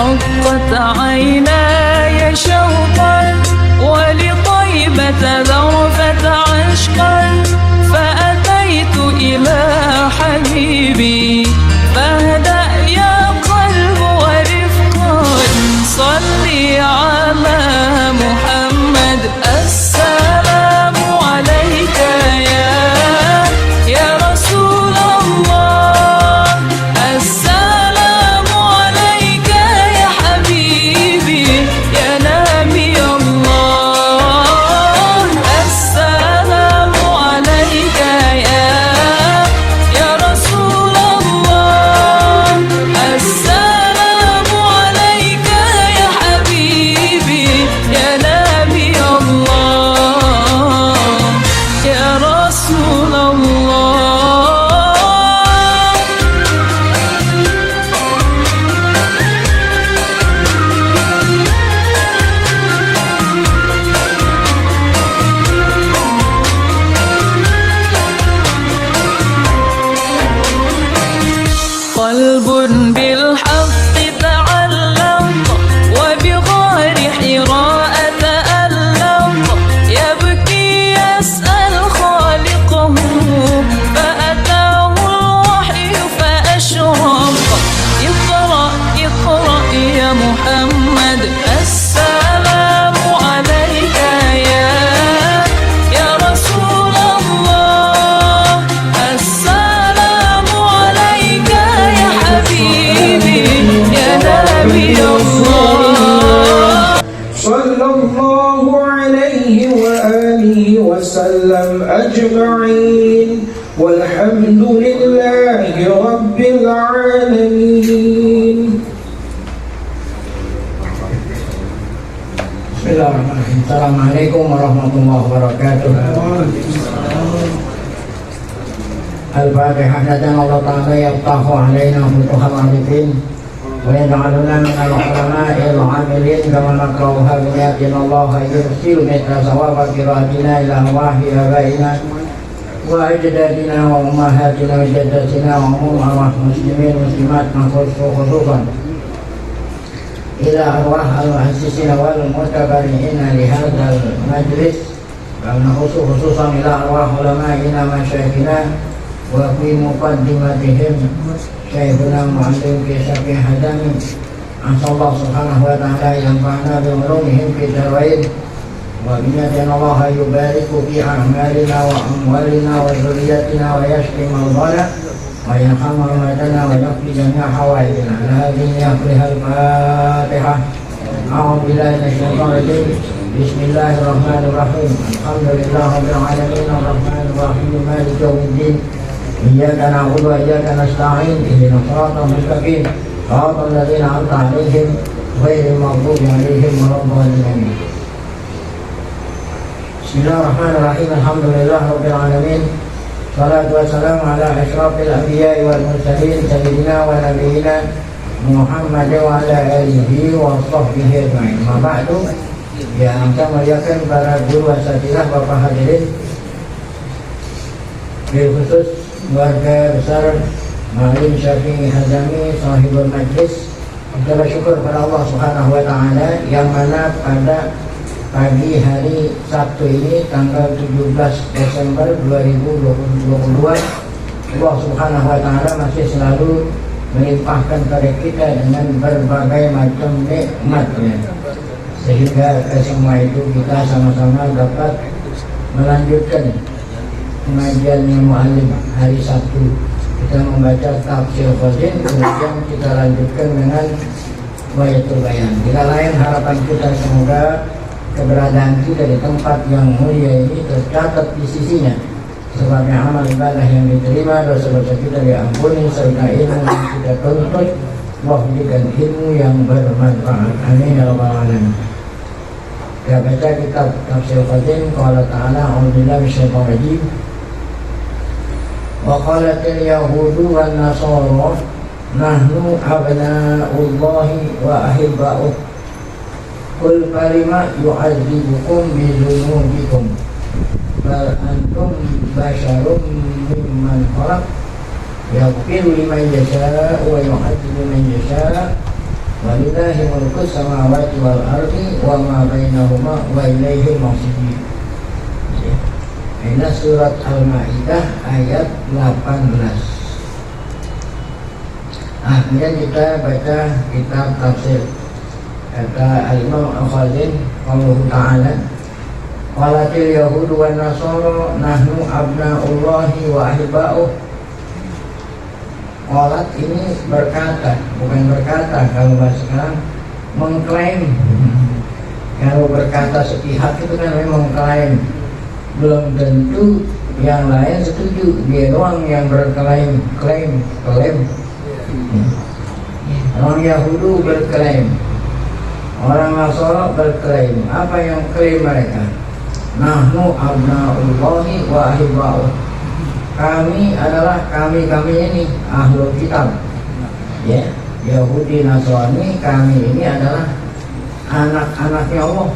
رقت عيناي شوقا ولطيبة ذرفت عشقا فأتيت إلى حبيبي فاهدأ يا قلب ورفقا صلي على محمد السلام عليك يا رسول الله السلام عليك يا حبيبي يا نبي الله السلام عليك يا رسول الله السلام عليك يا حبيبي يا نبي الله يا رسول الله. قلب بالحق تعلق وبغار حراء تألق يبكي يسأل خالقه فأتاه الوحي فأشرق اقرأ اقرأ يا محمد السلام عليك يا رسول الله السلام عليك يا حبيبي يا نبي الله. صلى الله عليه وآله وسلم أجمعين والحمد لله رب العالمين. Bismillahirrahmanirrahim. Assalamualaikum warahmatullahi wabarakatuh. Al-Fatihah. Najan Allah Ta'ala yaftahu alaina futuhal arifin wa yaj'aluna min al-ulama'i al-'amilin kama nakrauha biyatin Allah yursil mitra sawaba qiraatina ila wahyi abaina wa ajdadina wa ummahatina wa jaddatina wa umum arwah muslimin muslimat khususan ila arwah al-muhassisina wal mutabari'ina li hadzal majlis wa khususan ila arwah ulama'ina masyayikhina wa fi muqaddimatihim syekhuna mu'allim Syafi'i Hadami asallahu subhanahu wa ta'ala yanfa'ana bi ulumihim fi darwain wa binatan Allah yubariku fi a'malina wa amwalina wa dhurriyyatina wa yashfi mardana wa yarhamu amadana wa yaqdi jami'a hawaijina ala hadhihi yaqrihal Fatihah. A'udzu billahi minasyaitonir rajim. Bismillahirrahmanirrahim. Alhamdulillahirabbil alamin arrahmanir rahim maliki yaumiddin. إياك نعبد وإياك نستعين اهدنا الصراط المستقيم صراط الذين أنعمت عليهم غير المغضوب عليهم ولا الضالين. Bismillahirrahmanirrahim. Alhamdulillah rabbil alamin. Salatu wassalamu ala asyrafil anbiya'i wal mursalin sayyidina wa nabiyina Muhammad wa ala alihi wa sahbihi ajma'in. Ma ba'du. Ya, saya muliakan para guru asatidzah Bapak hadirin. Bil khusus keluarga besar Mu'allim Syafi'i Hadami sahibul majlis, kita bersyukur kepada Allah Subhanahu wa Ta'ala yang mana pada pagi hari Sabtu ini tanggal 17 Desember 2022 Allah Subhanahu wa Ta'ala masih selalu melimpahkan kepada kita dengan berbagai macam nikmatnya, sehingga semua itu kita sama-sama dapat melanjutkan pengajiannya Mu'allim hari Sabtu. Kita membaca tafsir Qasim, kemudian kita lanjutkan dengan Wayatul Bayan. Tidak lain harapan kita semoga keberadaan kita di tempat yang mulia ini tercatat di sisinya sebagai amal ibadah yang diterima, dosa-dosa kita diampuni, serta ilmu yang kita tuntut memberikan ilmu yang bermanfaat. Amin ya rabbal alamin. Kita baca kitab tafsir Qasim. Qala ta'ala a'udzubillahi minasyaitonir rajim. Wa qalatil yahudu wan nasara nahnu abna'ullahi wa ahibba'uh qul falima yu'adzibukum bi dzunubikum bal antum basyarum mimman khalaq yaghfiru liman yasha wa yu'adzibu man yasha walillahi mulku samawati wal ardi wa ma bainahuma wa ilaihil masir. Ini surat Al-Maidah ayat 18. Kemudian kita baca kitab tafsir. Kata Al-Imam Al-Khazin Allah Ta'ala, qalatil yahudu wa nasara nahnu abna'ullahi wa ahiba'uh. Qalat ini berkata, bukan berkata. Kalau bahasa sekarang mengklaim. Kalau berkata sepihak itu kan memang mengklaim. Belum tentu yang lain setuju, dia doang yang berklaim. Klaim. Orang Yahudi berklaim, orang Nasara berklaim. Apa yang klaim mereka? Nahnu abna'ullahi wa ahiba'uh. Kami adalah kami ini ahlul kitab. Ya, Yahudi Nasrani, kami ini adalah anak-anaknya Allah.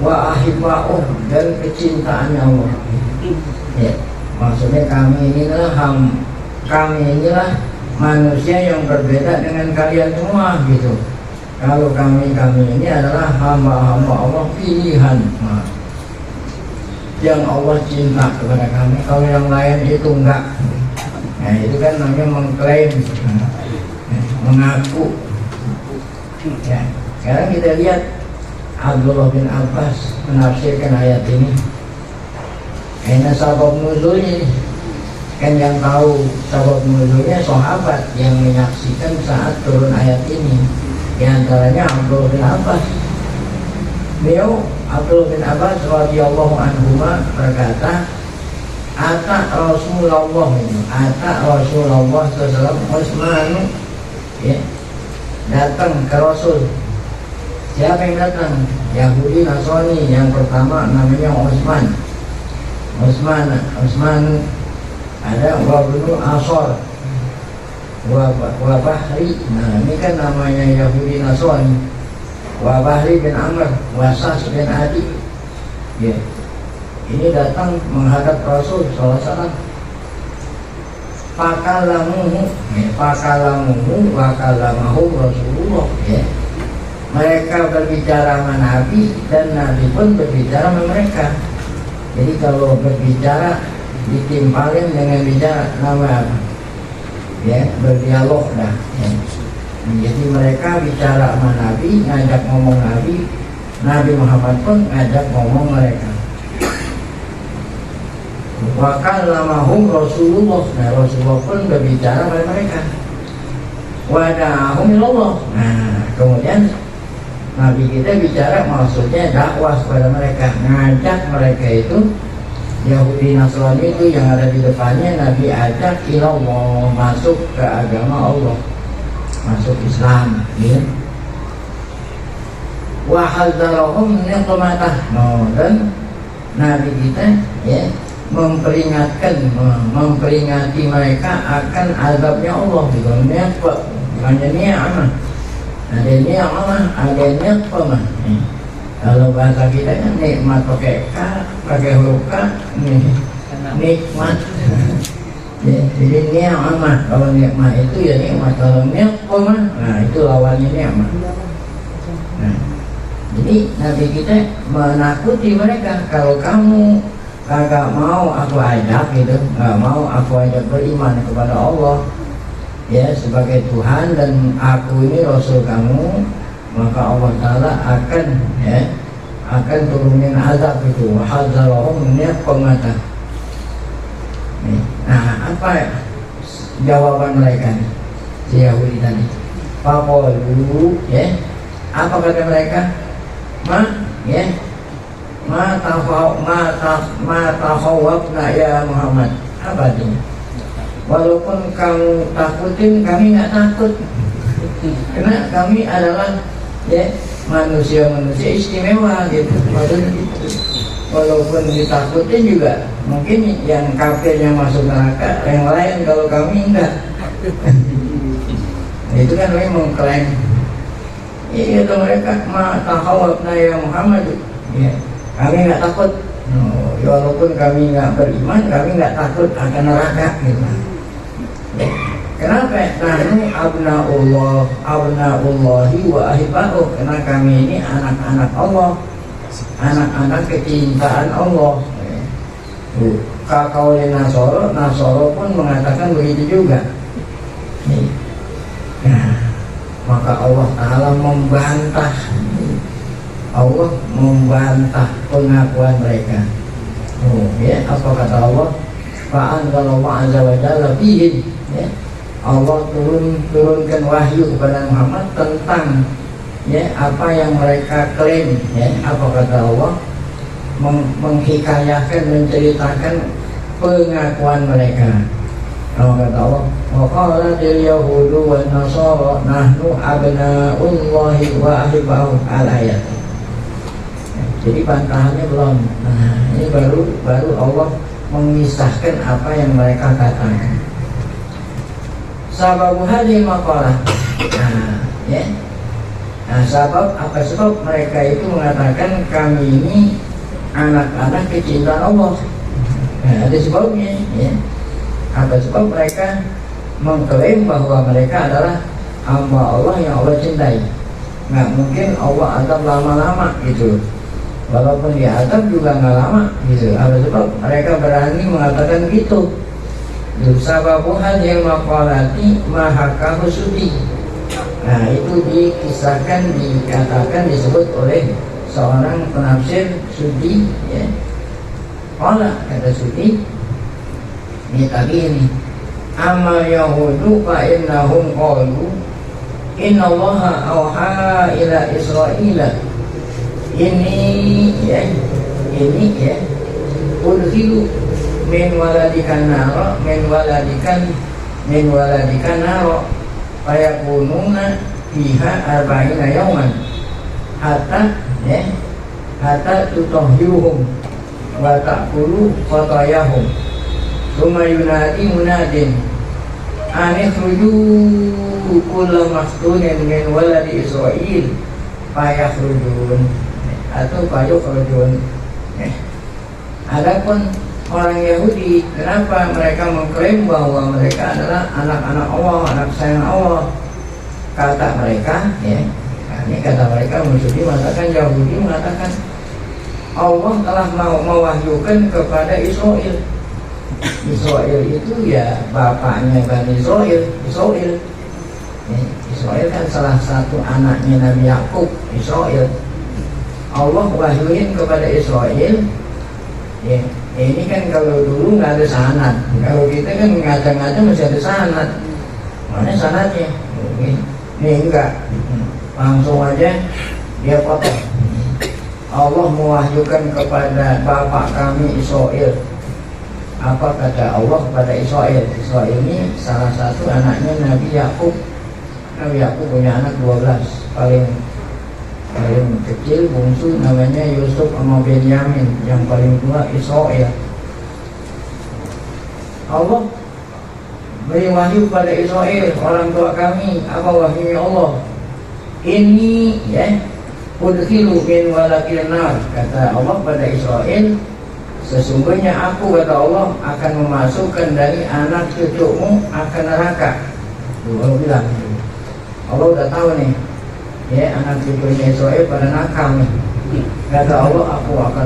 Wa ahiba'uh, dan kecintaannya Allah. Ya, maksudnya kami inilah manusia yang berbeda dengan kalian semua gitu. Kalau kami ini adalah hamba-hamba Allah pilihan, yang Allah cinta kepada kami. Kalau yang lain itu enggak. Nah itu kan namanya mengklaim, mengaku. Ya, sekarang kita lihat Abdullah bin Abbas menafsirkan ayat ini. Karena sabab nuzulnya ini, kan yang tahu sabab nuzulnya sahabat yang menyaksikan saat turun ayat ini. Di antaranya Abdullah bin Abbas. Beliau Abdullah bin Abbas radhiyallahu anhu berkata, Ata Rasulullah SAW Utsman, ya, datang ke Rasul. Siapa yang datang? Yahudi Nasrani. Yang pertama namanya Utsman ada Wabnu Asor, Wabahri. Nah ini kan namanya Yahudi Nasrani. Wabahri bin Amr, Wasas bin Adi. Ya, ini datang menghadap Rasul SAW. Fakalamuhu wakalamahu Rasulullah. Ya, mereka berbicara sama Nabi dan Nabi pun berbicara sama mereka. Jadi kalau berbicara ditimpalin dengan bicara, nama apa? Ya, berdialog dah. Ya. Jadi mereka bicara sama Nabi, ngajak ngomong Nabi, Nabi Muhammad pun ngajak ngomong mereka. Wakallamahum Rasulullah. Nah Rasulullah pun berbicara pada mereka. Wada'ahum ilallah. Nah kemudian Nabi kita bicara, maksudnya dakwah kepada mereka, ngajak mereka itu Yahudi Nasrani itu yang ada di depannya, Nabi ajak ilallah, masuk ke agama Allah, masuk Islam, ya. Wa hadzarahum min qamatah. Dan Nabi kita, ya, memperingati mereka akan azabnya Allah. Bukannya ni'mah. Ada ni'mah, ada ni'mah. Kalau bahasa kita kan nikmat pakai K, pakai huruf K, nikmat. Ya, jadi ni'mah. Kalau ni'mah itu ya nikmat. Kalau ni'mah, nah itu lawannya ni'mah. Nah, jadi Nabi kita menakuti mereka. Kalau kamu kagak mau aku ajak gitu, nggak mau aku ajak beriman kepada Allah, ya, sebagai Tuhan, dan aku ini Rasul kamu, maka Allah Ta'ala akan turunin azab itu. Wahadzarahum min qamatah. Nah, apa jawaban mereka nih, si Yahudi tadi? Faqalu, ya, apa kata mereka? Ma takhawwafna ya Muhammad. Apa artinya? Walaupun kamu takutin, kami nggak takut. Karena kami adalah, ya, manusia istimewa gitu. Maksudnya gitu. Walaupun ditakutin juga, mungkin yang kafir yang masuk neraka, yang lain, kalau kami enggak. Itu kan memang mengklaim. Iya, itu mereka ma takhawwafna ya Muhammad. Ya, kami nggak takut. Walaupun kami nggak beriman, kami nggak takut akan neraka gitu. Kenapa? Nahnu abnaullahi wa ahibauh. Karena kami ini anak-anak Allah, anak-anak kecintaan Allah. Kakau Nasoro pun mengatakan begitu juga. Nah, maka Allah Ta'ala membantah pengakuan mereka. Ya, apa kata Allah? Fa'anzalallahu azza wa jalla fihim. Ya, Allah turunkan wahyu kepada Muhammad tentang ya apa yang mereka klaim. Ya, apa kata Allah? Menghikayahkan, menceritakan pengakuan mereka. Kalau kata Allah, wa qalatil yahudu wan nasara nahnu abna'ullahi wa ahibauh al-ayat. Jadi bantahannya belum. Nah, ini baru Allah mengisahkan apa yang mereka katakan. Sababu hadhihi maqalah. Nah, ya. Nah, sebab mereka itu mengatakan kami ini anak-anak kecintaan Allah. Nah, ada sebabnya, ya. Apa sebab mereka mengklaim bahwa mereka adalah hamba Allah yang Allah cintai. Nggak mungkin Allah azab lama-lama gitu. Walaupun dia azab juga nggak lama gitu. Apa sebab mereka berani mengatakan gitu? Sababu hadhil maqalati mahakahu sudi. Nah, itu dikisahkan, dikatakan, disebut oleh seorang penafsir Sudi, ya. Qala, kata Sudi, ini tadi ini, amal yahudu fa innahum qalu innallaha auha ila Israila. Ini ya udhilu min waladikan naro min waladikan naro fayakununa fiha arba'ina yawman hatta tutahhiruhum wa ta'kulu fatayahum summa yunadi munadin anikhruju kulla maktunin min waladi Israel fayakhrujun atau fayukhrujun. Adapun orang Yahudi, kenapa mereka mengklaim bahwa mereka adalah anak-anak Allah, anak sayang Allah? Kata mereka, ya, ini kata mereka, Yahudi mengatakan Allah telah mewahyukan kepada Israel. Israel itu ya bapaknya Bani Israel. Israel kan salah satu anaknya Nabi Yakub, Israel. Allah wahyuin kepada Israel. Ya, ini kan kalau dulu nggak ada sanad. Kalau kita kan ngada-ngada masih ada sanad. Mana sanadnya? Ini enggak. Langsung aja dia potong. Allah mewahyukan kepada bapak kami Israel. Apa kata Allah kepada Israel? Israel ini salah satu anaknya Nabi Yakub. Nabi Yakub punya anak 12. Paling kecil bungsu namanya Yusuf sama Benyamin, yang paling tua Israel. Allah beri wahyu pada Israel, orang tua kami. Apa wahyunya Allah? Ini ya udkhilu min walakil nar, kata Allah pada Israel, sesungguhnya aku, kata Allah, akan memasukkan dari anak cucumu akan neraka. Allah bilang, Allah udah tahu nih, ya, anak cucunya Israel pada nakal nih. Kata Allah, aku akan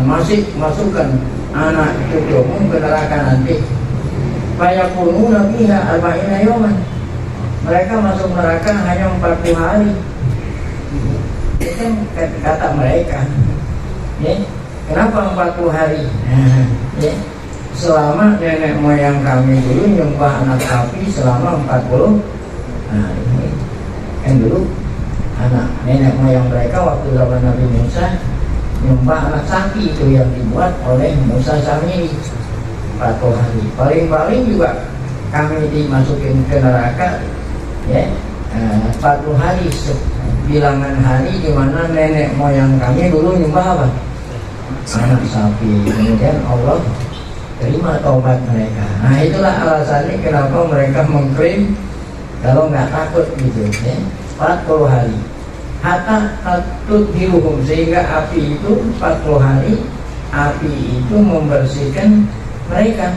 masukkan anak cucumu ke neraka nanti. Fayakununa fiha arba'ina yawman. Mereka masuk neraka hanya 40 hari. Itu kan kata mereka, ya. Kenapa 40 hari? Ya. Selama nenek moyang kami dulu nyembah anak sapi selama 40 hari. Kan dulu anak nenek moyang mereka waktu zaman Nabi Musa nyembah anak sapi itu yang dibuat oleh Musa Samiri 40 hari. Paling-paling juga kami dimasukin ke neraka, ya, 40 hari bilangan hari di mana nenek moyang kami dulu nyembah apa? Anak sapi. Kemudian Allah terima taubat mereka. Nah, itulah alasannya kenapa mereka mengklaim kalau nggak takut gitu, ya, 40 hari. Hatta tatut hiruhum, sehingga api itu 40 hari, api itu membersihkan mereka.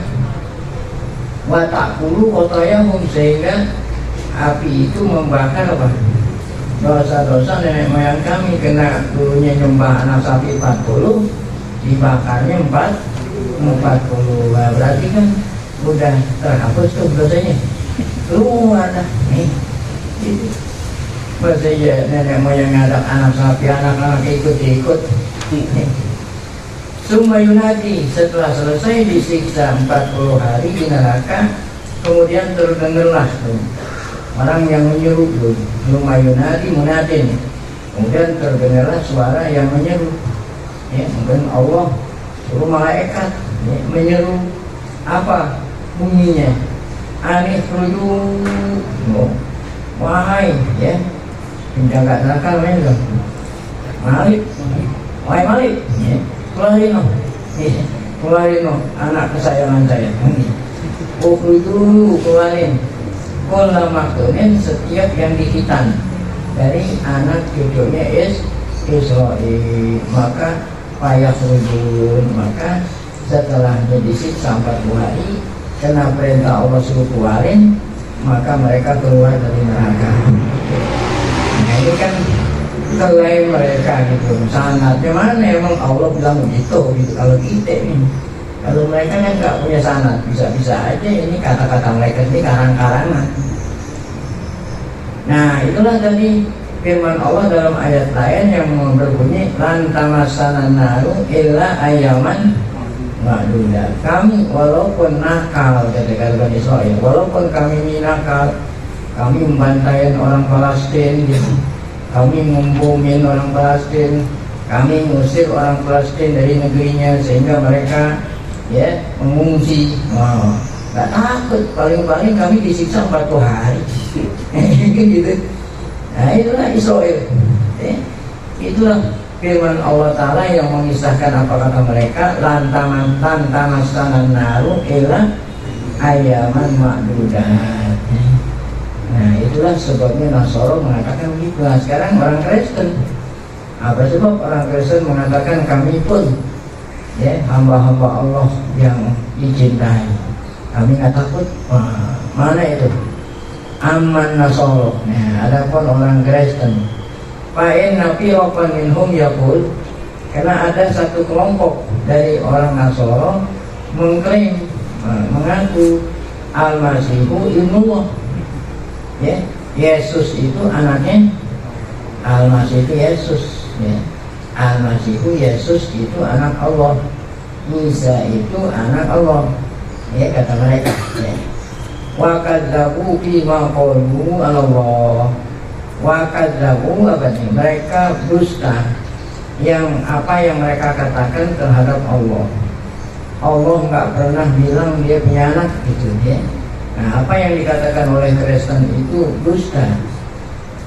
Wa ta'kulu qotayahum, sehingga api itu membakar apa? Dosa-dosa nenek moyang kami. Kena dulunya nyembah anak sapi 40, dibakarnya 40. Nah, berarti kan udah terhapus tuh dosanya, keluar dah nih gitu. Masa ya nenek moyang ada anak sapi, anak-anak ikut-ikut. Sumayunadi, setelah selesai disiksa 40 hari di neraka, kemudian terdengarlah tuh orang yang menyeru tuh, Sumayunadi munadin, kemudian terdengarlah suara yang menyeru, ya mungkin Allah suruh malaikat ya, menyeru. Apa bunyinya? Anifruju, wahai ya penjaga neraka namanya Malik, wahai Malik ya, keluarin ya, keluarin anak kesayangan saya. Ukhruju, keluarin kulla maktunin, setiap yang dihitan dari anak cucunya Israel. Maka payah rujun, maka setelahnya disiksa 40 hari, kena perintah Allah suruh keluarin, maka mereka keluar dari neraka. Nah ini kan klaim mereka gitu. Sanadnya mana? Emang Allah bilang begitu gitu. Kalau kita nih, kalau mereka kan nggak punya sanad, bisa-bisa aja ini kata-kata mereka ini karang-karangan. Nah itulah tadi firman Allah dalam ayat lain yang berbunyi lan tamassana naru illa ayaman ma'dudat. Kami walaupun nakal, kata Bani Israil, walaupun kami ini nakal, kami membantai orang Palestina gitu, kami membumin orang Palestina, kami mengusir orang Palestina dari negerinya sehingga mereka ya mengungsi. Gak takut, paling-paling kami disiksa 40 hari gitu. Nah itulah Israel ya. Itulah firman Allah Ta'ala yang mengisahkan apa kata mereka, lantaman tamasanan naru ila ayaman ma'dudat. Nah itulah sebabnya Nasoro mengatakan begitu. Nah sekarang orang Kristen, apa sebab orang Kristen mengatakan kami pun ya hamba-hamba Allah yang dicintai, kami nggak takut. Wah, mana itu aman Nasoro. Nah adapun orang Kristen, fa'in nabi wapan minhum yakul, karena ada satu kelompok dari orang Nasoro mengklaim, mengaku Al-Masihu ibnullah ya, Yesus itu anaknya, Al-Masih itu Yesus ya, Al-Masihu Yesus itu anak Allah, Isa itu anak Allah ya kata mereka ya. Wa kadzabu bima qalu Allah, wa kadzabu apa nih? Mereka dusta yang apa yang mereka katakan terhadap Allah. Allah nggak pernah bilang dia punya anak gitu ya. Nah apa yang dikatakan oleh Kristen itu dusta.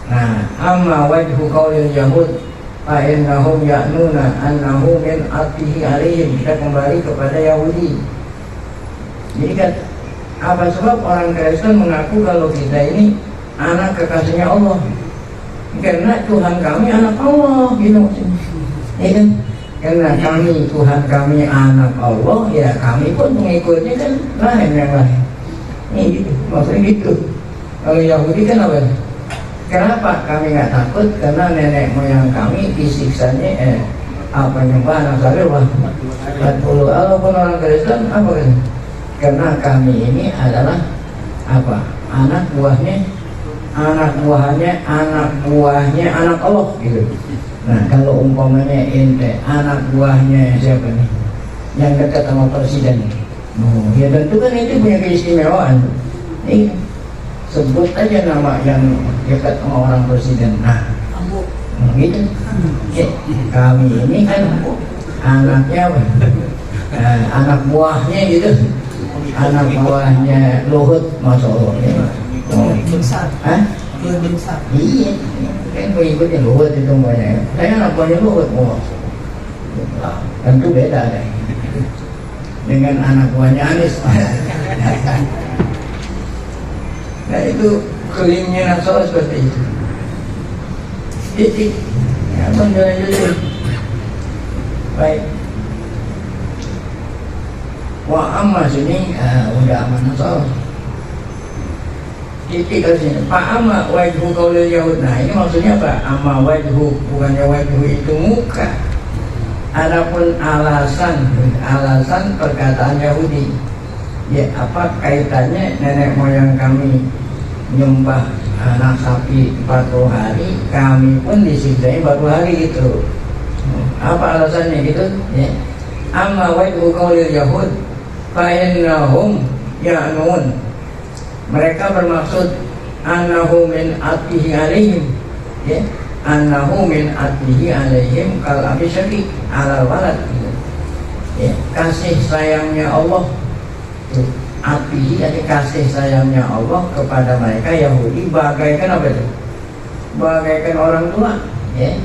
Nah amma wajhu qaulil yahud fa innahum ya'nuna annahu min atihi alaihim. Kita kembali kepada Yahudi. Jadi kan apa sebab orang Kristen mengaku kalau kita ini anak kekasihnya Allah? Karena Tuhan kami anak Allah gitu maksudnya ya kan? Karena kami Tuhan kami anak Allah, ya kami pun mengikutnya kan lain yang lain ini gitu, maksudnya gitu. Kalau Yahudi kan apa? Kenapa kami nggak takut? Karena nenek moyang kami disiksanya apa nyembah anak sapi 40. Walaupun orang Kristen apa kan? Karena kami ini adalah apa? Anak buahnya anak Allah gitu. Nah kalau umpamanya ente anak buahnya siapa nih yang dekat sama presiden, ya tentu kan itu punya keistimewaan. Nih sebut aja nama yang dekat sama orang presiden. Nah gitu ya, kami ini kan anaknya anak buahnya gitu, anak buahnya Luhut, masya Allah ya. Hah? Iya, kan pengikutnya Luhut itu banyak. Saya anak buahnya Luhut, tentu beda deh dengan anak buahnya Anies. Nah itu klaimnya Nasrani seperti itu. Titik. Ya, lanjut. Baik. Wah amma sini udah aman Nasrani. titik ke sini. Pak amma wajhu qaulil Yahud. Nah ini maksudnya apa? Amma wajhu, bukannya wajhu itu muka. Adapun alasan perkataan Yahudi, ya apa kaitannya nenek moyang kami nyembah anak sapi 40 hari, kami pun disiksanya 40 hari gitu. Apa alasannya gitu? Ya. Amma wajhu qaulil Yahud fa innahum ya'nun. Mereka bermaksud annahu min atihi alaihim, ya, annahu min atihi alaihim kal abi syafiq ala walad, ya, kasih sayangnya Allah, atihi jadi kasih sayangnya Allah kepada mereka Yahudi bagaikan apa itu? Bagaikan orang tua, ya,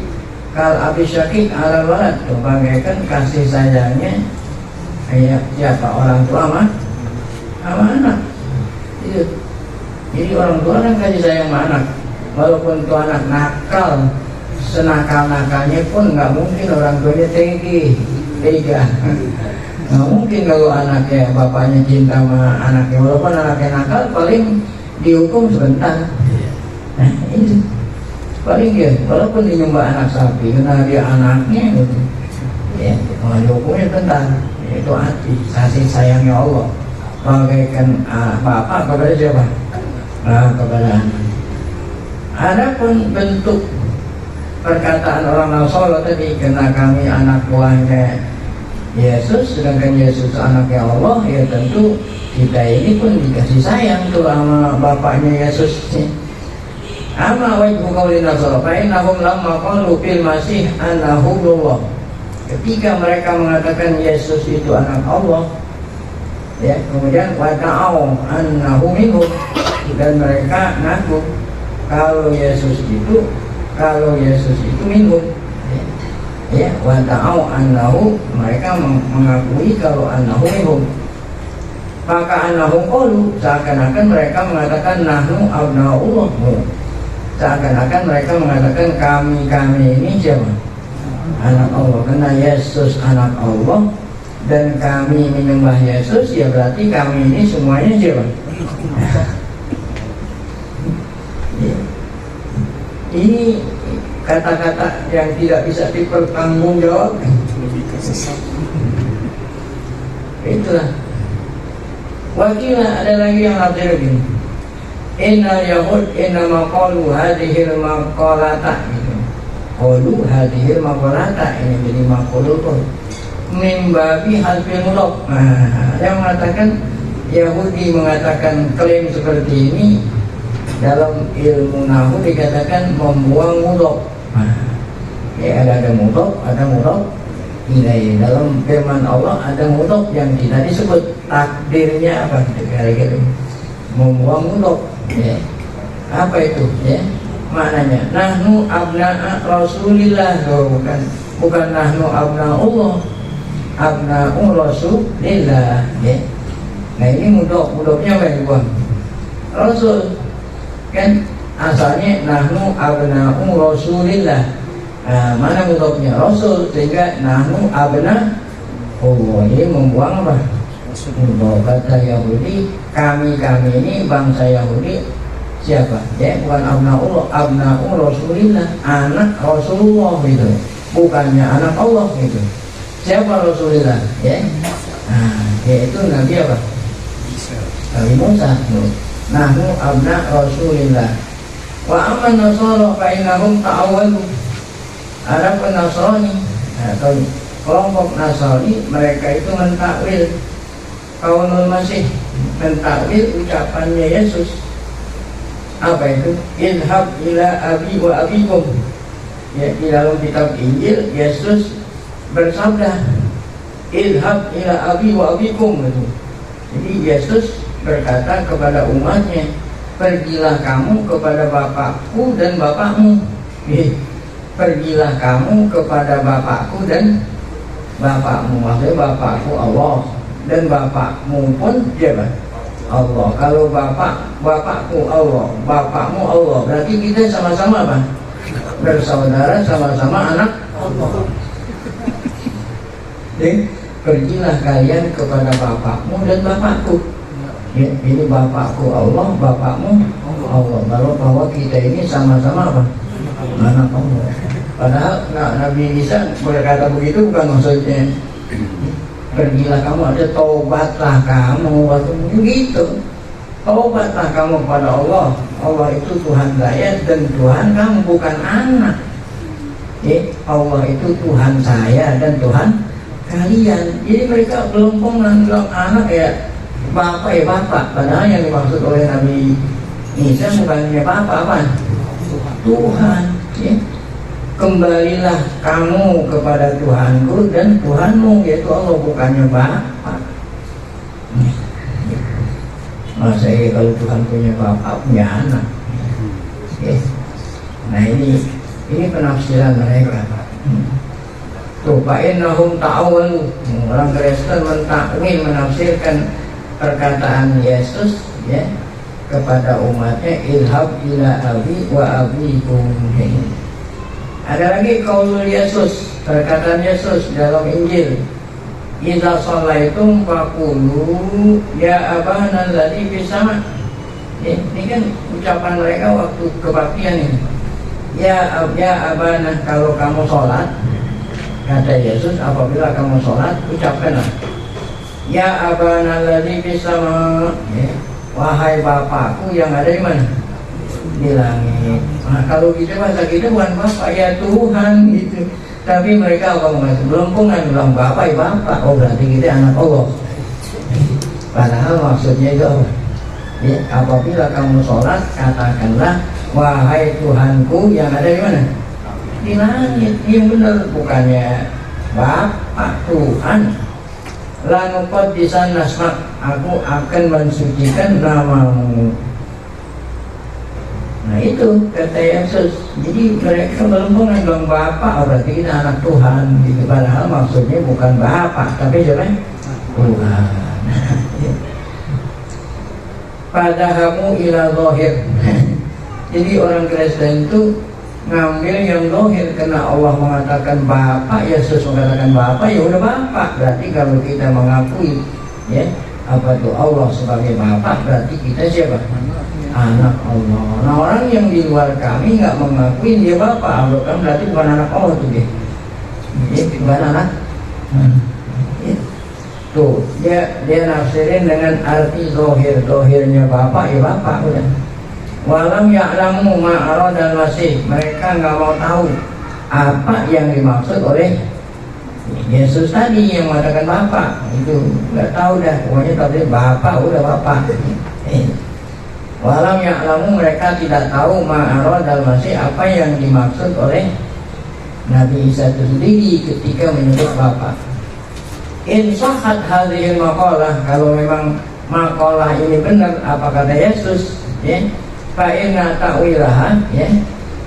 kal abi syafiq ala walad, bagaikan kasih sayangnya siapa orang tua sama anak. Jadi orang tua kan kasih sayang sama anak, walaupun tuh anak nakal, senakal-nakalnya pun nggak mungkin orang tuanya tega. Nggak mungkin kalau anaknya bapaknya cinta sama anaknya, walaupun anaknya nakal paling dihukum sebentar. Nah itu paling dia, walaupun dia nyembah anak sapi karena dia anaknya gitu, ya dihukumnya sebentar. Itu hati kasih sayangnya Allah bagaikan bapak kepada siapa? Kepada anak. Adapun bentuk perkataan orang Nasrani tadi, karena kami anak buahnya Yesus, sedangkan Yesus anaknya Allah, ya tentu kita ini pun dikasih sayang tuh sama bapaknya Yesus. Amma wajhu qaulin Nasara fa innahum lamma qalu fil masih annahu Allah. Ketika mereka mengatakan Yesus itu anak Allah, ya, kemudian wata'au annahu minhum, dan mereka ngaku kalau Yesus itu minhum, ya, wata'au annahu, mereka mengakui kalau annahu minhum. Maka annahu qalu, seakan-akan mereka mengatakan nahnu abnaullah, seakan-akan mereka mengatakan kami ini siapa? Anak Allah. Karena Yesus anak Allah dan kami menyembah Yesus, ya berarti kami ini semuanya siapa? Ya. Ini kata-kata yang tidak bisa dipertanggungjawabkan. Itulah. Wakilah ada lagi yang nafsir begini. Inna Yahud inna maqalu hadihil maqalata, gitu. Qalu hadihil maqalata, ini jadi maqalul qul mimbabi hasbil mudhaf. Nah, yang mengatakan Yahudi mengatakan klaim seperti ini dalam ilmu nahwu dikatakan membuang mudhaf. Nah, ya ada mudhaf, ada mudhaf ilaih. Dalam firman Allah ada mudhaf yang tidak disebut, takdirnya apa? Kira-kira membuang mudhaf. Ya. Apa itu? Ya. Maknanya nahnu abna'a Rasulillah, bukan nahnu abna'ullah, abna'u Rasulillah, ya. Nah ini mudhofnya apa yang dibuang? Rasul kan asalnya nahnu abna'u Rasulillah. Nah, mana mudhofnya? Rasul, sehingga nahnu abna'ullah, ini membuang apa? Mudhof. Kata Yahudi, kami ini bangsa Yahudi siapa? Ya, bukan abna'ullah, abna'u Rasulillah, anak Rasulullah gitu, bukannya anak Allah gitu. Siapa Rasulullah? Ya, nah, yaitu Nabi apa? Nabi Musa. Nahnu abna Rasulillah. Wa aman Nasara fa innahum ta'awwalu. Adapun Nasrani atau kelompok Nasrani, mereka itu mentakwil kaunul masih, mentakwil ucapannya Yesus. Apa itu? Idhab ila abi wa abikum. Ya, di dalam kitab Injil Yesus bersabda idhab ila abi wa abikum gitu. Jadi Yesus berkata kepada umatnya, pergilah kamu kepada bapakku dan bapakmu. Pergilah kamu kepada bapakku dan bapakmu. Maksudnya bapakku Allah dan bapakmu pun siapa? Allah. Kalau bapakku Allah, bapakmu Allah, berarti kita sama-sama apa? Bersaudara, sama-sama anak Allah. Jadi pergilah kalian kepada bapakmu dan bapakku. Ya, ini bapakku Allah, bapakmu Allah. Kalau bahwa kita ini sama-sama apa? Anak Allah. Padahal Nabi Isa berkata begitu bukan maksudnya pergilah kamu, ada taubatlah kamu waktu begitu. Taubatlah kamu kepada Allah. Allah itu Tuhan saya dan Tuhan kamu, bukan anak. Ya, Allah itu Tuhan saya dan Tuhan kalian. Jadi mereka belum bilang anak ya bapak ya bapak. Padahal yang dimaksud oleh Nabi Isa bukannya bapak apa? Tuhan. Ya. Kembalilah kamu kepada Tuhanku dan Tuhanmu, yaitu Allah, bukannya bapak. Masa kalau Tuhan punya bapak, punya anak. Ya. Nah ini penafsiran mereka. Tuh, fa'innahum ta'awwalu. Orang Kristen mentakwil, menafsirkan perkataan Yesus ya kepada umatnya, ilhab ila abi wa abikum. Ada lagi qaulul Yesus, perkataan Yesus dalam Injil, idza shallaitum faqulu ya abana alladzi fis sama. Ini kan ucapan mereka waktu kebaktian ini. Ya abana, kalau kamu sholat, kata Yesus, apabila kamu sholat, ucapkanlah ya abana alladzi fis sama. Wahai Bapakku yang ada di mana? Di langit. Nah, kalau kita bahasa kita bukan Bapak, ya Tuhan gitu. Tapi mereka apa ngomong? Belum bilang Bapak ya Bapak. Oh berarti kita anak Allah. Padahal maksudnya itu ya, apabila kamu sholat, katakanlah wahai Tuhanku yang ada di mana? Di langit. Yang benar, bukannya Bapak, Tuhan. Lanukot di sana, aku akan mensucikan namamu. Nah itu kata Yesus. Jadi mereka belum bilang Bapak, berarti kita anak Tuhan gitu. Padahal maksudnya bukan Bapak, tapi siapa? Tuhan. Padahamu ila zahir. Jadi orang Kristen itu ngambil yang zahir, karena Allah mengatakan Bapak, Yesus mengatakan Bapak, ya udah Bapak. Berarti kalau kita mengakui ya apa itu Allah sebagai Bapak, berarti kita siapa? Anak Allah. Nah orang yang di luar kami nggak mengakui dia Bapak, kan berarti bukan anak Allah tuh dia. Bukan anak. Tuh dia nafsirin dengan arti zahirnya Bapak ya Bapak udah. Walam ya'lamu ma'ara dan masih, mereka nggak mau tahu apa yang dimaksud oleh Yesus tadi yang mengatakan Bapak. Itu nggak tahu dah, pokoknya tadi Bapak udah Bapak. Walam ya'lamu, mereka tidak tahu ma'ara dan masih apa yang dimaksud oleh Nabi Isa itu sendiri ketika menyebut Bapak. In sahhat hadhil maqalah, kalau memang maqalah ini benar apa kata Yesus ya, fa inna ta'wilaha ya,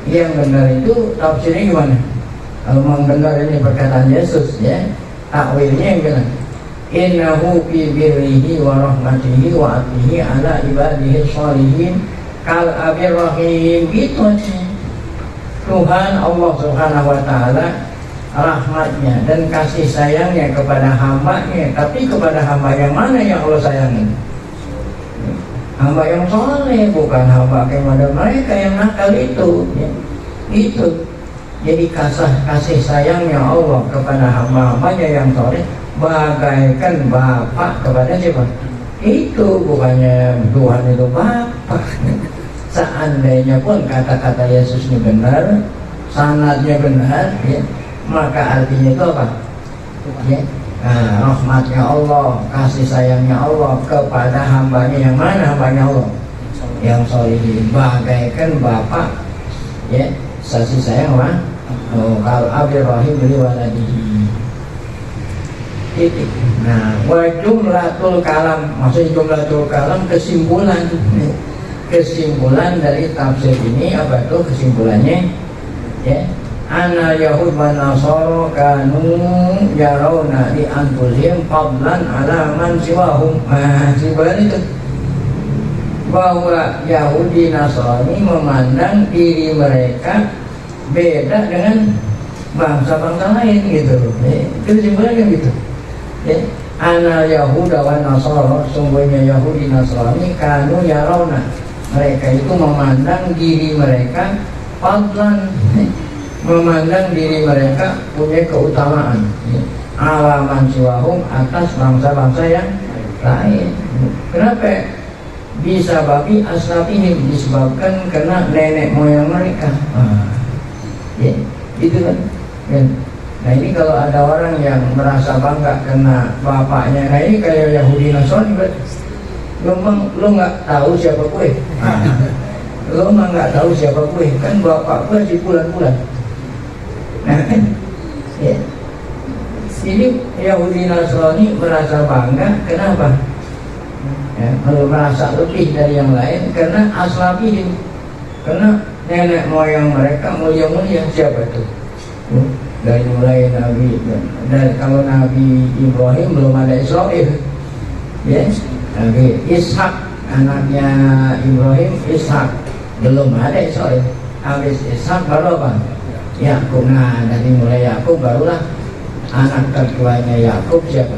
yang benar itu tafsirnya gimana? Kalau memang benar ini perkataan Yesus ya, takwilnya yang benar. Innahu fi birrihi wa rahmatihi wa atihi ala ibadihi sholihin kal abir rahim. Gitu aja. Tuhan Allah subhanahu wa ta'ala rahmatnya dan kasih sayangnya kepada hambanya. Tapi kepada hamba yang mana yang Allah sayangi? Hamba yang soleh, bukan hamba kepada mereka yang nakal itu ya. Itu jadi kasih sayangnya Allah kepada hamba-hambanya yang soleh bagaikan Bapak kepada siapa? Itu bukannya Tuhan itu Bapak. Seandainya pun kata-kata Yesus ini benar, sanadnya benar ya, maka artinya itu apa? Ya, nah, rahmatnya Allah, kasih sayangnya Allah kepada hambanya yang mana? Hambanya Allah yang solihin, bagaikan Bapak ya, kasih sayang apa? Oh, kalau Abir Rahim beli waladihi. Nah, wa jumlatul kalam, maksudnya jumlatul kalam kesimpulan dari tafsir ini apa itu kesimpulannya ya, ana yahud wa nasara kanu yarawna li anfusihim fadlan ala man siwahum. Simpulan itu bahwa Yahudi Nasrani memandang diri mereka beda dengan bangsa-bangsa lain gitu loh. Itu kesimpulannya gitu. Ya, Anal Yahuda wa Nasara, sungguhnya Yahudi Nasrani kanu yarona, mereka itu memandang diri mereka fadlan, memandang diri mereka punya keutamaan alaman siwahum atas bangsa-bangsa yang lain. Kenapa? Bisa babi aslafihim, disebabkan karena nenek moyang mereka. Ya, itu kan. Nah ini kalau ada orang yang merasa bangga karena bapaknya, nah ini kayak Yahudi Nasrani, lo nggak tahu siapa gue, lo mah nggak tahu siapa gue, kan bapak gue di bulan-bulan. Nah kan, ya. Jadi Yahudi Nasrani merasa bangga, kenapa? Ya, kalau merasa lebih dari yang lain karena aslafihim, karena nenek moyang mereka mulia-mulia. Siapa itu? Dari mulai Nabi, dan kalau Nabi Ibrahim belum ada Israel, ya, Nabi Ishak anaknya Ibrahim, Ishak belum ada Israel. Habis Ishak baru apa? Yakub. Nah dari mulai Yakub barulah anak tertuanya Yakub siapa?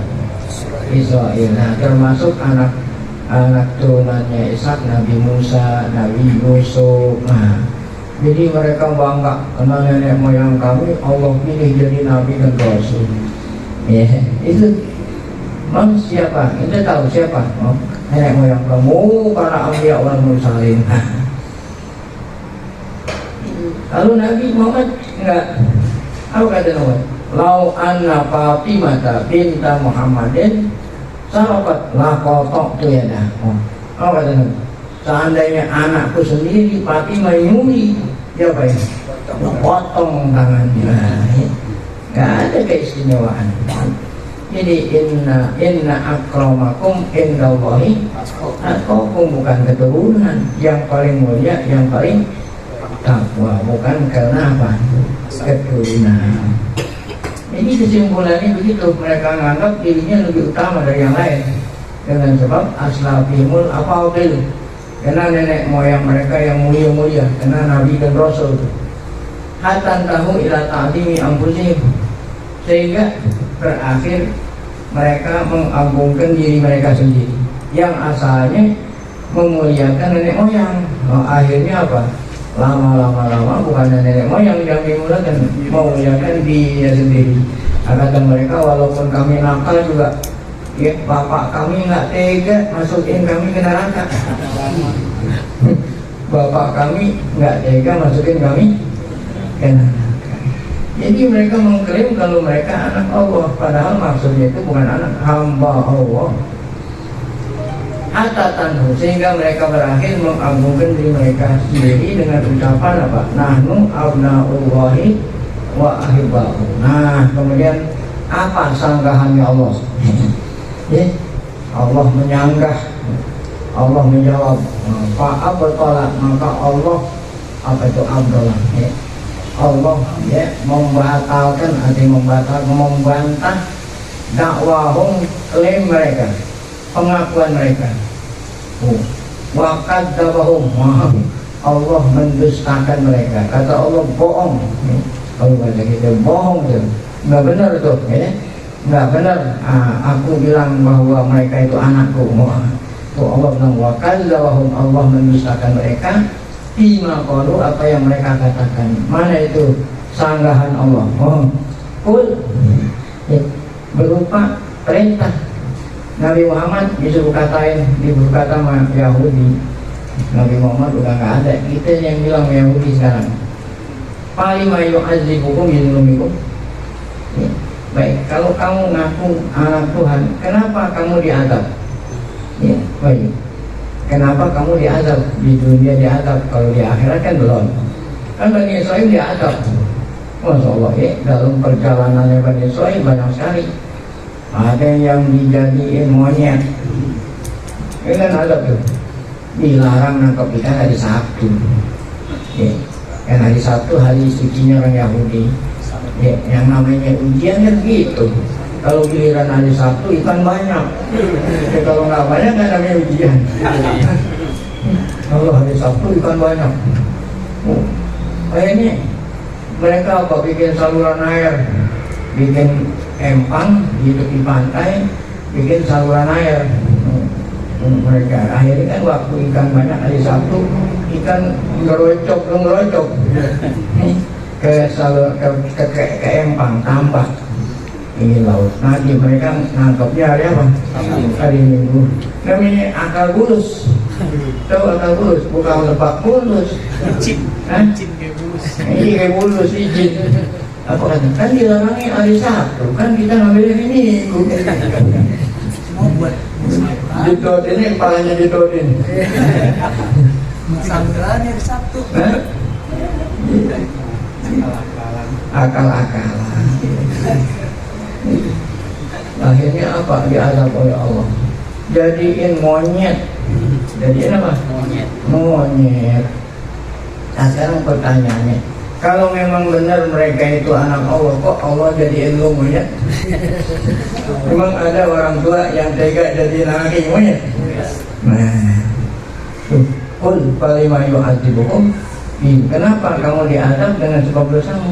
Israel. Nah termasuk anak turunannya Ishak, Nabi Musa, Nabi Yusuf. Nah jadi mereka bangga karena nenek moyang kami Allah pilih jadi nabi dan rasul. Ya, itu Mam siapa? Kita tahu siapa? Oh, nenek moyang kamu para anbiya wal mursalin. Lalu Nabi Muhammad enggak. Apa kata Nabi? Lau anna Fatimah binta Muhammadin sahabat lakotok tu ya dah. Apa kata Nabi? Seandainya anakku sendiri Fatimah nyuri, dia apa ya? Potong tangannya. Gak ada keistimewaan. Jadi inna akramakum indallahi atqakum, bukan keturunan yang paling mulia, yang paling takwa, bukan karena apa? Keturunan. Jadi kesimpulannya begitu, mereka menganggap dirinya lebih utama dari yang lain dengan sebab aslafimul afadil, karena nenek moyang mereka yang mulia-mulia, karena Nabi dan Rasul. Hatan tahu ila ta'zimi anfusihim, sehingga berakhir mereka mengagungkan diri mereka sendiri yang asalnya memuliakan nenek moyang. Akhirnya apa? Lama-lama bukan nenek moyang yang dimuliakan, memuliakan dia sendiri. Kata mereka, walaupun kami nakal juga, ya, bapak kami nggak tega masukin kami ke neraka. Bapak kami nggak tega masukin kami ke neraka. Jadi mereka mengklaim kalau mereka anak Allah, padahal maksudnya itu bukan anak, hamba Allah. Atatan, sehingga mereka berakhir mengagungkan diri mereka sendiri dengan ucapan apa? Nahnu abnaullahi wa ahibba'u. Nah kemudian apa sanggahannya Allah? Ya, Allah menyanggah, Allah menjawab, Pak Abdullah, maka Allah apa itu Abdullah? Ya. Allah ya membatalkan, membantah dakwahum, klaim mereka, pengakuan mereka. Waqad dabahum, Allah mendustakan mereka. Kata Allah bohong. Kalau kata kita bohong itu nggak benar tuh, ya. Nggak benar. Aku bilang bahwa mereka itu anakku. Tuh Allah bilang waqad dabahum, Allah mendustakan mereka. Ima qalu, apa yang mereka katakan. Mana itu sanggahan Allah? Kul, berupa perintah. Nabi Muhammad disuruh katain, berkata sama Yahudi. Nabi Muhammad udah nggak ada. Kita yang bilang Yahudi sekarang. Falima yu'adzibukum bizulumikum. Baik, kalau kamu ngaku anak Tuhan, kenapa kamu diazab? Ya, baik. Kenapa kamu diazab? Di dunia diazab, kalau di akhirat kan belum. Kan Bani Israil diazab. Masya Allah ya, dalam perjalanannya Bani Israil banyak sekali. Ada yang dijadiin monyet. Ini kan azab tuh. Dilarang nangkap ikan hari Sabtu. Ya. Kan hari Sabtu hari sucinya orang Yahudi. Ya, yang namanya ujian kan gitu. Kalau giliran hari Sabtu ikan banyak. Ya, kalau nggak banyak kan namanya ujian. Kalau hari Sabtu ikan banyak. Kayaknya mereka apa, bikin saluran air, bikin empang hidup di pantai, bikin saluran air. Mereka akhirnya kan waktu ikan banyak hari Sabtu ikan ngerocok ke salur ke empang tambak ini laut. Nanti mereka nangkapnya hari apa? Hari Minggu. Namanya akal bulus. Tahu akal bulus? Bukan lebak bulus. Cip kayak bulus. Ini kayak bulus izin. Apa kata? Kan dilarangnya hari Sabtu. Kan kita ngambil hari Minggu. Mau buat Ditodin ini kepalanya ditodin. sanggarannya di Sabtu. Akal-akalan. Akhirnya apa? Diazab oleh Allah. Jadiin monyet. Jadiin apa? Monyet. Nah sekarang pertanyaannya, kalau memang benar mereka itu anak Allah, kok Allah jadiin lu monyet? Memang ada orang tua yang tega jadiin anaknya monyet? Nah, Qul falima yu'adzibuhum. Kenapa kamu diadab dengan sebab dosamu?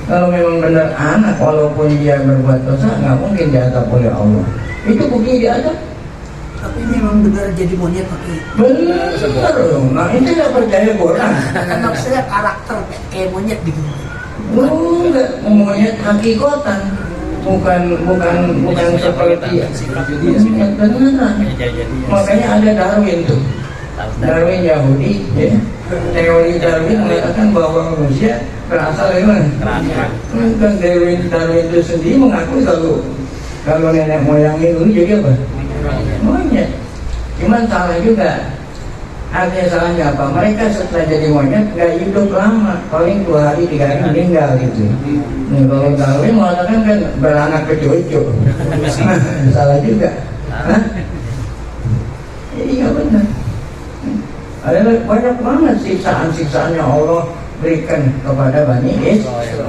Kalau memang benar anak, walaupun dia berbuat dosa, nggak mungkin diadab oleh Allah. Itu bukti diadab. Tapi memang benar jadi monyet pakai. Benar dong. Nah itu nggak percaya Quran. Kan maksudnya karakter kayak monyet gitu. Enggak, monyet hakikatan. Bukan seperti yang beneran. Makanya ada Darwin tuh. Darwin Yahudi, ya. Teori Darwin mengatakan bahwa manusia berasal dari mana? Kan Darwin itu sendiri mengaku kalau nenek moyangnya dulu jadi apa? Monyet. Cuman salah juga. Artinya salahnya apa? Mereka setelah jadi monyet nggak hidup lama, paling 2 hari 3 hari meninggal gitu. Nih kalau Darwin mengatakan kan beranak ke cucu. Salah juga. Hah? Ini nggak benar. Ada banyak banget siksaan-siksaan yang Allah berikan kepada Bani Israil.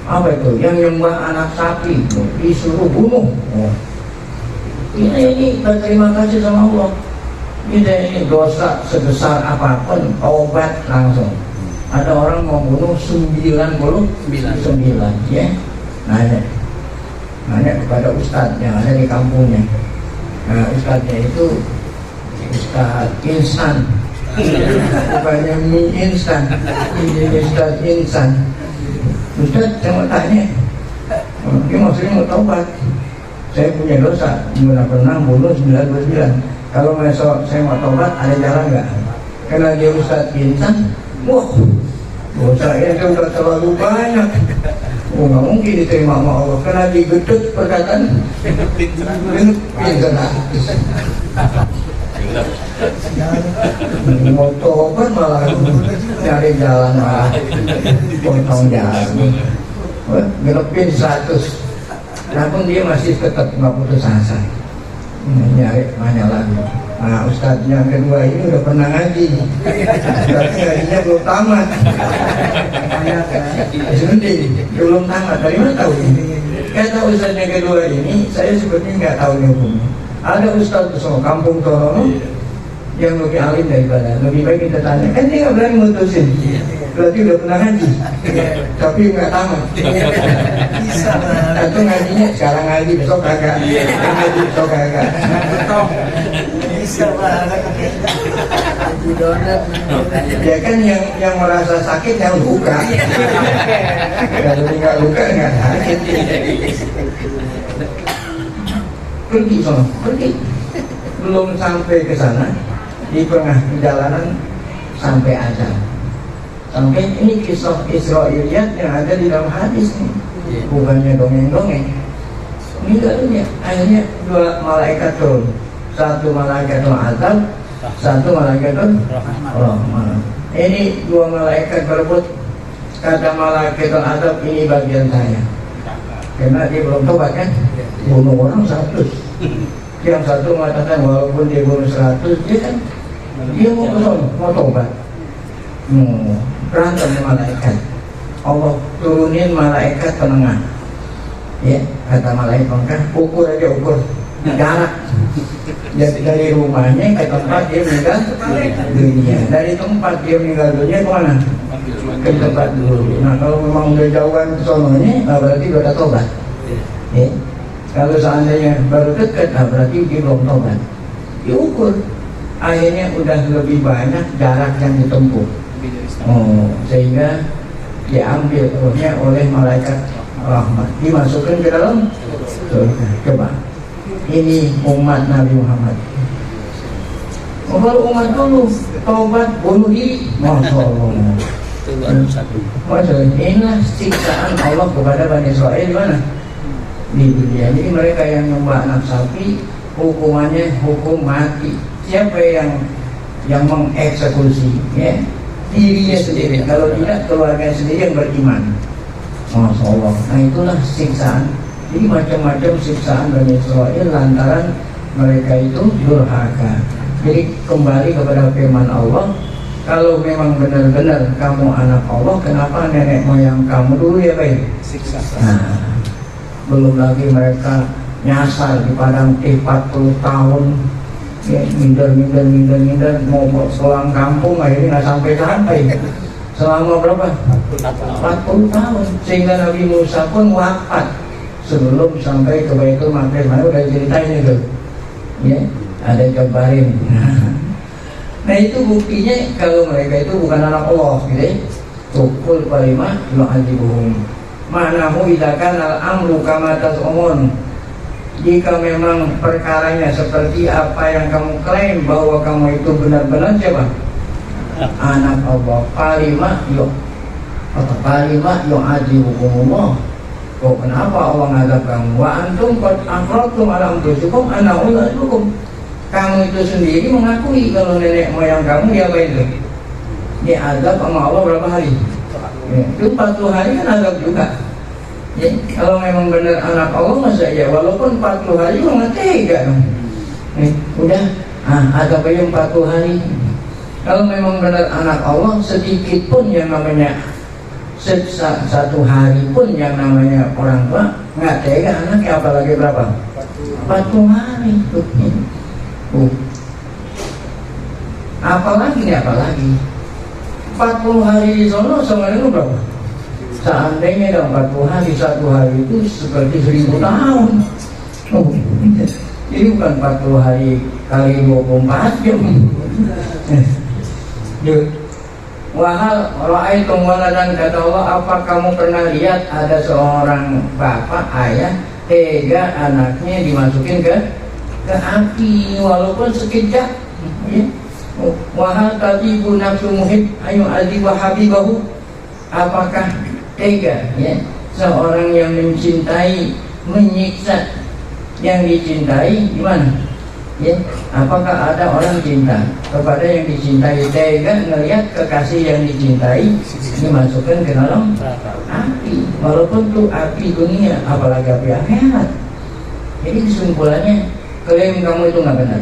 Apa itu? Yang nyembah anak sapi disuruh bunuh. Ini berterima kasih sama Allah. Ini dosa sebesar apapun, obat langsung. Ada orang mau bunuh 99, ya. Nanya kepada ustadz yang ada di kampungnya. Nah, ustadznya itu Ustaz Insan, bukannya mie instan. Ini Ustaz Insan. Ustaz, saya mau tanya, dia maksudnya mau taubat. Saya punya dosa, pernah bunuh 99. Kalau besok saya mau taubat, ada jalan nggak? Karena dia Ustaz Insan, wah, dosa itu udah terlalu banyak. Oh, nggak mungkin diterima sama Allah. Karena digedut perkataan, pintar. Mau tobat malah nyari jalan malah potong jalan, gelapin 100. Namun dia masih tetap nggak putus asa, nyari mana lagi. Nah ustadznya kedua ini udah pernah ngaji, tapi ngajinya belum tamat. Sebentar belum tamat, dari mana tahu ini? Kata ustadznya kedua ini, saya sebenarnya nggak tahu nih hukumnya. Ada ustadz di kampung Torono yang lebih alim daripada, lebih baik kita tanya. Kan dia nggak berani mutusin, berarti udah pernah ngaji, tapi nggak tamat. Atau ngajinya sekarang ngaji, besok kagak, ngaji besok kagak. Bisa banget. Ya kan yang merasa sakit yang luka. Kalau nggak luka nggak sakit. Pergi sono, pergi. Belum sampai ke sana, di tengah perjalanan sampai azan. Sampai ini kisah Israiliyat yang ada di dalam hadis nih, bukannya dongeng-dongeng. Ini dunia. Akhirnya 2 malaikat turun, 1 malaikatul azab, 1 malaikatul rahmah. Ini 2 malaikat berebut. Kata malaikatul azab, ini bagian saya. Karena dia belum tobat kan, bunuh orang 100. Yang 1 mengatakan walaupun dia bunuh 100, dia mau kesana, mau tobat. Berantem dengan malaikat. Allah turunin malaikat penengah. Ya, kata malaikat penengah, ukur aja ukur jarak. Jadi dari rumahnya ke tempat dia meninggal dunia. Dari tempat dia meninggal dunia ke mana? Ke tempat dulu. Nah kalau memang udah jauhan ke sononya, berarti udah tobat. Ya. Kalau seandainya baru dekat, nah berarti dia belum tobat. Diukur. Akhirnya udah lebih banyak jarak yang ditempuh. Sehingga diambil rohnya oleh malaikat rahmat, dimasukkan ke dalam surga. Coba, ini umat Nabi Muhammad. Kalau umat dulu tobat bunuh diri, masya Allah. Inilah siksaan Allah kepada Bani Israel di mana? Di dunia. Jadi mereka yang nyembah anak sapi, hukumannya hukum mati. Siapa yang mengeksekusi? Ya, dirinya sendiri. Kalau tidak, keluarga sendiri yang beriman. Masya Allah. Nah itulah siksaan. Jadi macam-macam siksaan Bani Israel lantaran mereka itu durhaka. Jadi kembali kepada firman Allah, kalau memang benar-benar kamu anak Allah, kenapa nenek moyang kamu dulu ya baik? Siksa. Nah, belum lagi mereka nyasar di padang 40 tahun, ya, minder, mau pulang kampung akhirnya nggak sampai. Selama berapa? 40 tahun. Sehingga Nabi Musa pun wafat sebelum sampai ke Baitul Maqdis. Mana udah ceritain itu, ya, ada Jabarin. Nah itu buktinya kalau mereka itu bukan anak Allah, gitu ya. Tukul palima yu'adzibuhum. Ma'nahu idza kana al-amru kama tas'umun. Jika memang perkaranya seperti apa yang kamu klaim bahwa kamu itu benar-benar siapa? Anak Allah. Palima yu'adzibuhumullah. Kok kenapa Allah ngadab kamu? Wa antum qad aqrartum ala anfusikum annahu ya'lamukum. Kamu itu sendiri mengakui kalau nenek moyang kamu ya apa itu? Ini azab sama Allah berapa hari? Ya, itu 40 hari kan azab juga. Ya, kalau memang benar anak Allah masa ya walaupun 40 hari nggak tega dong. Udah, azab aja 40 hari. Kalau memang benar anak Allah, sedikit pun yang namanya satu hari pun yang namanya orang tua nggak tega anaknya, apalagi berapa? 40 hari. Apalagi 40 hari di sana sama itu berapa? Seandainya dalam 40 hari, satu hari itu seperti 1000 tahun. Jadi bukan 40 hari kali 24 jam. Wahal ra'aitum waladan, kata Allah, apa kamu pernah lihat ada seorang bapak ayah tega anaknya dimasukin ke api walaupun sekejap, ya. Wahal tatibu nafsu muhib ayu aziba habibahu, apakah tega, ya, seorang yang mencintai menyiksa yang dicintai, gimana, ya? Apakah ada orang cinta kepada yang dicintai tega ngelihat kekasih yang dicintai dimasukkan ke dalam api walaupun itu api dunia, apalagi api akhirat. Jadi kesimpulannya, klaim kamu itu nggak benar.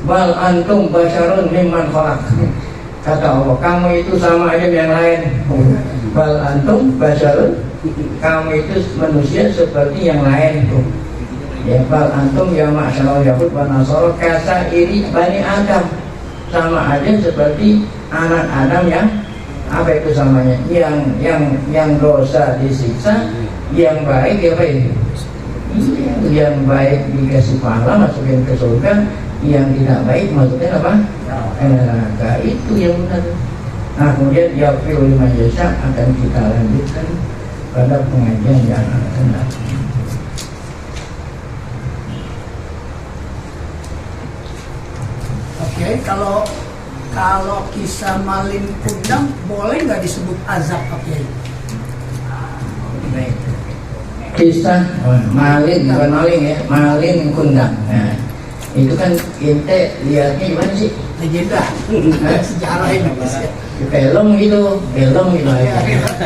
Bal antum basyarun mimman khalaq. Kata Allah, kamu itu sama aja yang lain. Bal antum basyarun, kamu itu manusia seperti yang lain tuh. Ya, bal antum ya ma'syarul yahud wa nasara kasairi bani Adam, sama aja seperti anak Adam yang apa itu samanya, yang dosa disiksa, yang baik ya baik. Yang baik dikasih pahala masukin ke surga, yang tidak baik masukin apa? Neraka. Itu yang benar. Nah kemudian yaghfiru liman yasha akan kita lanjutkan pada pengajian yang akan datang. Oke, kalau kisah maling kundang boleh nggak disebut azab, Pak Kiai? Kisah maling, bukan maling ya, maling kundang. Nah, itu kan ente lihatnya gimana sih? Legenda, sejarah Indonesia. Film gitu Ya,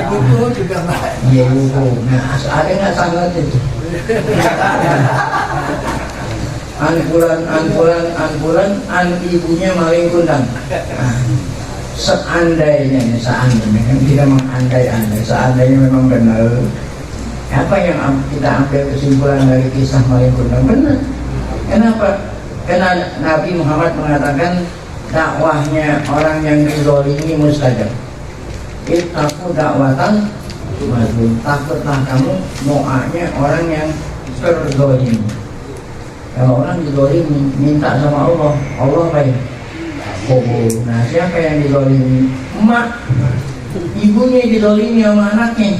buku juga Pak. Iya buku. Nah, ada nggak sangat itu? An ibunya maling kundang. Nah, seandainya kan tidak mengandai-andai, seandainya memang benar, apa yang kita ambil kesimpulan dari kisah maling kundang benar. Kenapa? Karena Nabi Muhammad mengatakan dakwahnya orang yang dizalimi mustajab. Ittaqu da'watan mazlum, takutlah kamu doanya orang yang terdolim. Kalau orang didolimi minta sama Allah, Allah baik. Nah siapa yang didolimi? Emak, ibunya didolimi sama anaknya.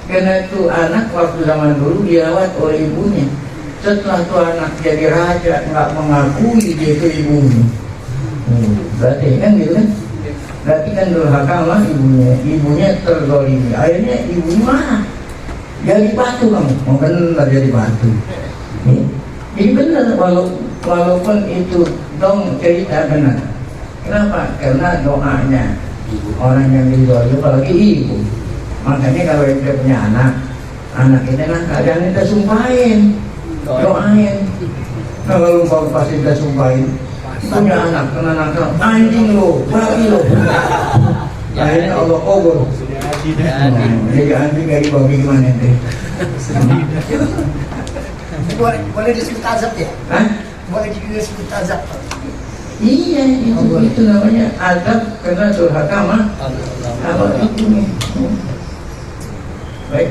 Karena itu anak waktu zaman dulu dirawat oleh ibunya. Setelah itu anak jadi raja, nggak mengakui dia itu ibunya. Berarti kan gitu kan? Berarti kan durhaka sama ibunya terdolimi. Akhirnya ibunya marah. Jadi batu kamu, mau benar jadi batu. Jadi benar walaupun itu dong cerita benar. Kenapa? Karena doanya orang yang didolimi, apalagi ibu. Makanya kalau kita punya anak kita kan kadang kita sumpahin, doain. Nah, kalau pasti kita sumpahin, punya anak kena nakal, anjing lo, babi lo. Akhirnya Allah kubur. Jadi anjing kayak babi gimana deh? Boleh disebut azab ya? Hah? Boleh disebut azab. Iya, itu namanya adab karena durhaka sama ibunya. Baik.